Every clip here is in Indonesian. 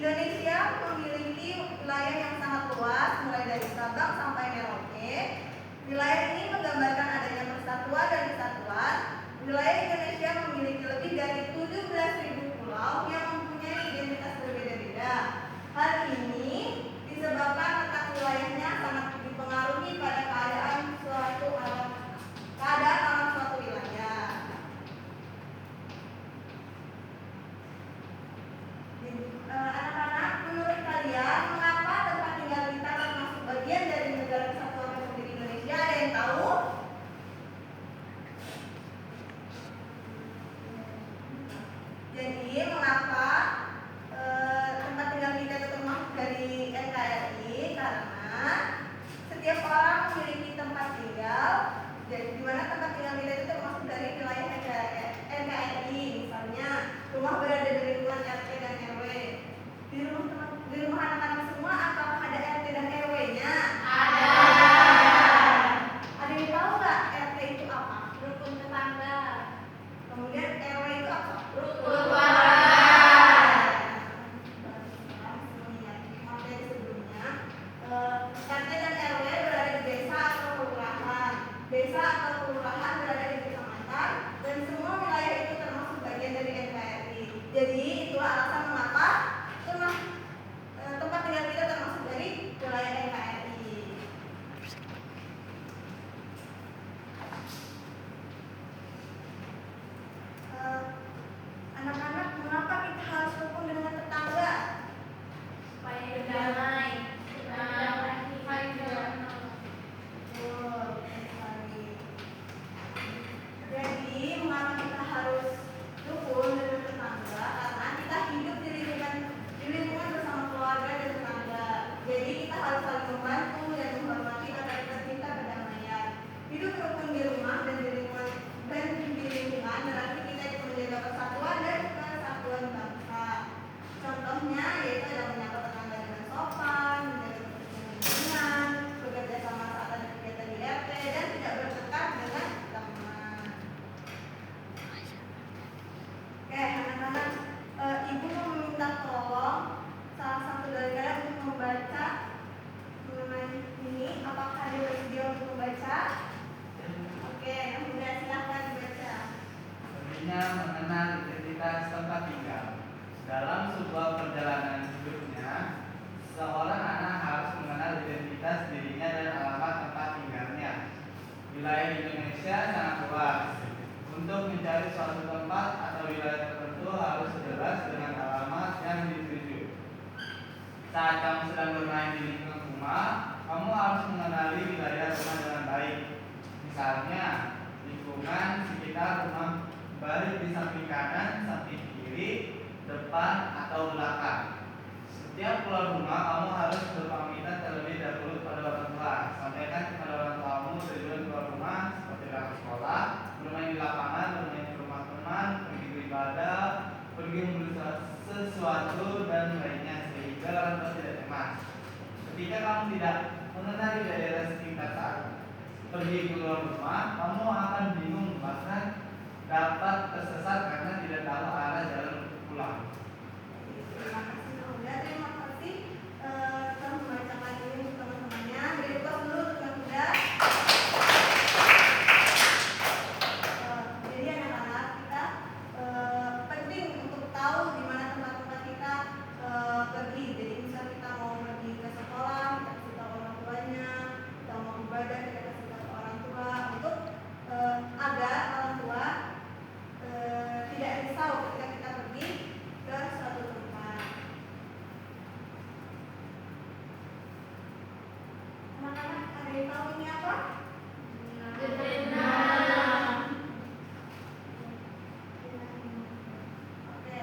Indonesia memiliki wilayah yang sangat luas, mulai dari Sabang sampai Merauke. Wilayah ini menggambarkan adanya persatuan dan kesatuan. Wilayah Indonesia memiliki lebih dari 17.000 pulau yang mempunyai identitas berbeda-beda. Hal ini disebabkan letak wilayahnya sangat dipengaruhi pada keadaan alam suatu wilayah. Anak-anak, menurut kalian mengapa tempat tinggal kita termasuk bagian dari Negara Kesatuan Republik Indonesia? Ada yang tahu? Jadi mengapa tempat tinggal kita itu termasuk dari NKRI? Karena setiap orang memiliki tempat tinggal, jadi di mana tempat tinggal kita itu termasuk dari wilayah NKRI. Misalnya rumah berada di lingkungan RT dan RW. Di rumah anak-anak semua apakah ada RT dan RW-nya? Ada. Ada yang tahu nggak RT itu apa? Rukun tetangga. Kemudian RW itu apa? Rukun warga. Materi sebelumnya, RT dan RW berada di desa atau kelurahan. Desa atau kelurahan berada di kecamatan, dan semua wilayah itu termasuk bagian dari NKRI. Jadi itulah alasan mengapa tempat tinggal kita termasuk dari wilayah NKRI. Anak-anak, mengapa kita harus rukun dengan tetangga? Supaya damai. Jadi mengapa kita harus rukun dengan tetangga? Karena kita hidup di lingkungan bersama keluarga dan tetangga. Jadi kita harus saling membantu dan menghormati agar kita berdamaian. Hidup rukun di rumah dan di lingkungan berarti kita menjaga persatuan dan kesatuan bangsa. Contohnya yaitu adalah menyapa tetangga dengan sopan, menjaga kebersihan, bekerja sama saat ada kegiatan di RT, dan tidak bertengkar dengan teman. Oke, anak-anak, ibu mau meminta tolong salah satu dari kalian untuk membaca mengenai ini. Apakah dia bersedia untuk membaca? Oke, kemudian silahkan dibaca. Pentingnya mengenal identitas tempat tinggal. Dalam sebuah perjalanan hidupnya, seorang anak harus mengenal identitas dirinya dan alamat tempat tinggalnya. Wilayah Indonesia sangat luas. Untuk mencari suatu tempat atau wilayah tertentu harus jelas dengan alamat yang dituju. Saat kamu sedang bermain di lingkungan rumah, kamu harus mengenali wilayah rumah dengan baik. Misalnya, lingkungan sekitar rumah baik di samping kanan, samping kiri, depan atau belakang. Setiap keluar rumah, kamu harus berpamitan terlebih dahulu kepada orang tua. Sampaikan kepada orang tuamu tujuan keluar rumah seperti berangkat sekolah, bermain di lapangan, bermain di rumah teman, pergi beribadah, pergi membeli sesuatu dan lainnya, sehingga orang tua tidak cemas. Ketika kamu tidak mengenali daerah sekitar saat pergi keluar rumah, kamu akan bingung, bahkan dapat tersesat karena tidak tahu arah jalan untuk pulang. Terima kasih Nauda, terima kasih telah membacakan ini untuk teman-temannya. Beri tepuk dulu untuk Nauda. Jadi anak-anak, kita penting untuk tahu di mana tempat-tempat kita pergi. Jadi misal kita mau pergi ke sekolah, kita kasih tahu orang tuanya. Kita mau ibadah, kita kasih tahu orang tua, untuk agar orang tua tidak risau ketika kita pergi ke suatu tempat. Anak-anak, ada yang tahu ini apa? Berenang. Oke.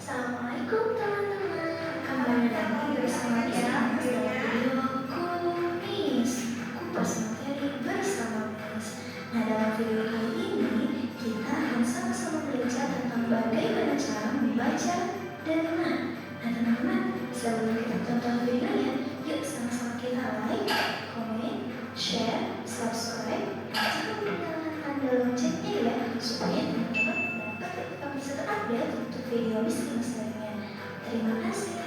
Assalamualaikum teman-teman, kembali lagi bersama kita dalam video kuis kupas materi bersama Miss. Nah, dalam video kali ini kita akan sama-sama belajar tentang bagaimana cara membaca denah. Nah teman-teman, sebelum kita tonton videonya, yuk sama-sama kita like, comment, share, subscribe, jangan lupa nyalakan tanda loncengnya ya, supaya teman-teman dapat bisa terupdate untuk video Miss selanjutnya. Terima kasih.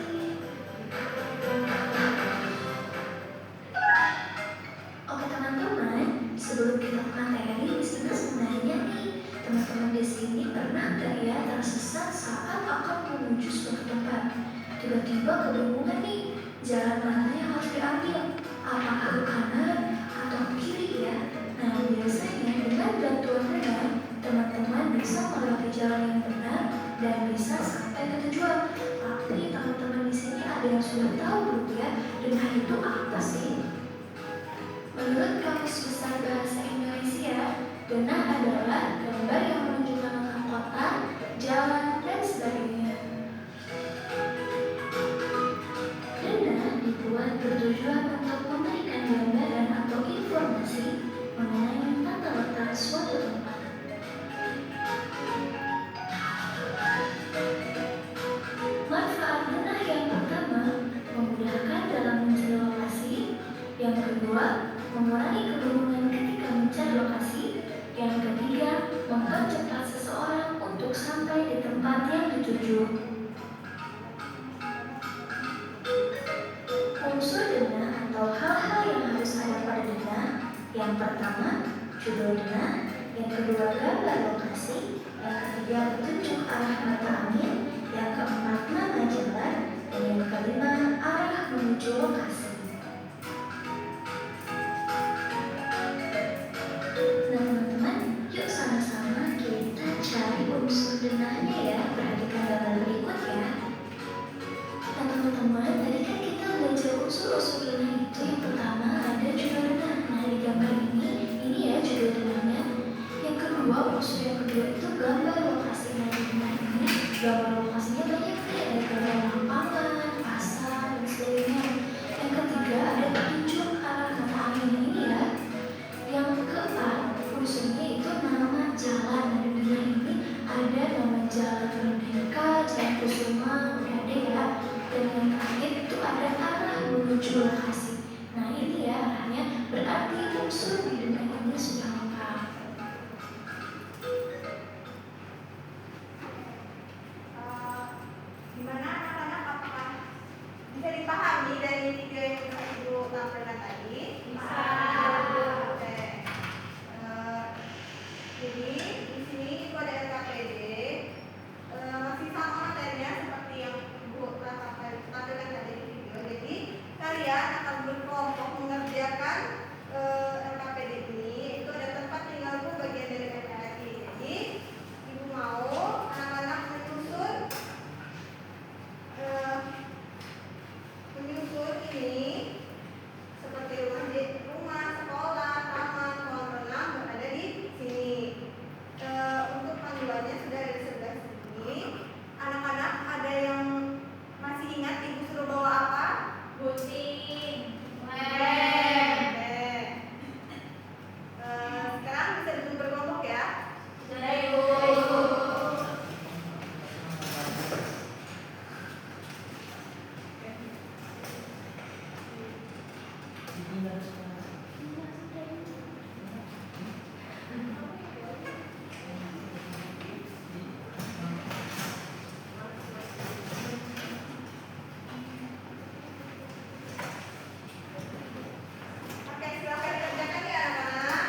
Oke teman-teman, sebelum kita ke materi, Miss sebenarnya nih, teman-teman di sini pernah nggak ya tersesat saat akan menuju suatu tempat? Tiba-tiba kebingungan nih, jalan mana yang harus diambil? Apakah ke kanan atau ke kiri ya? Nah biasanya dengan bantuan denah, teman-teman bisa melewati jalan yang benar dan bisa sampai ke tujuan. Tapi teman-teman di sini ada yang sudah tahu belum ya, denah itu apa sih? Menurut Kamus Besar Bahasa Indonesia, denah adalah gambar yang menunjukkan letak kota, jalan, dan sebagainya. Denah dibuat bertujuan untuk memberikan gambaran atau informasi mengenai tata letak suatu tempat. Manfaat denah yang pertama, memudahkan dalam mencari lokasi. Yang kedua, mengurangi kebingungan ketika mencari lokasi. Yang ketiga, mempercepat seseorang untuk sampai di tempat yang dituju. Unsur denah atau hal-hal yang harus ada pada denah. Yang pertama, judul denah. Yang kedua, gambar lokasi. Yang ketiga, petunjuk arah mata angin. Yang keempat, nama jalan. Dan yang kelima, arah menuju lokasi. Nah teman-teman, yuk sama-sama kita cari unsur denahnya ya. Perhatikan gambar berikut ya. Nah teman-teman, tadi kan kita belajar unsur-unsur denah itu. Yang pertama ada judul denah. Nah di gambar ini ya judul denahnya. Yang kedua, unsur yang kedua itu gambar lokasi. Nah di denah ini gambar lokasinya banyak nih. Ada gambar lapangan, pasar, dan sebagainya. Yang ketiga ada petunjuk arah mata angin ini ya. Yang keempat, unsurnya itu nama jalan. Nah, di denah ini ada nama jalan Merdeka, Jalan Kusuma, udah ada ya. Dan yang terakhir itu ada arah menuju lokasi. Nah ini ya arahnya, berarti unsur di denah ini sudah lengkap. Gimana anak-anak, apakah bisa dipahami dari video yang kita Ibu tampilkan tadi? Bisa. Oke. Jadi di sini itu ada LKPD. Masih sama materinya seperti yang Ibu tampilkan tadi di video. Jadi kalian akan berkelompok mengerjakan LKPD ini. Itu ada tempat tinggalku bagian dari LKPD. Jadi Ibu mau anak-anak menyusun ini seperti rumah, sekolah, taman, kolam renang berada di sini. Untuk panduannya sudah ada di sebelah sini. Anak-anak ada yang masih ingat Ibu suruh bawa apa? Gunting. Sekarang bisa duduk berkelompok ya. Sudah Ibu. Oke, silakan dikerjakan ya anak-anak.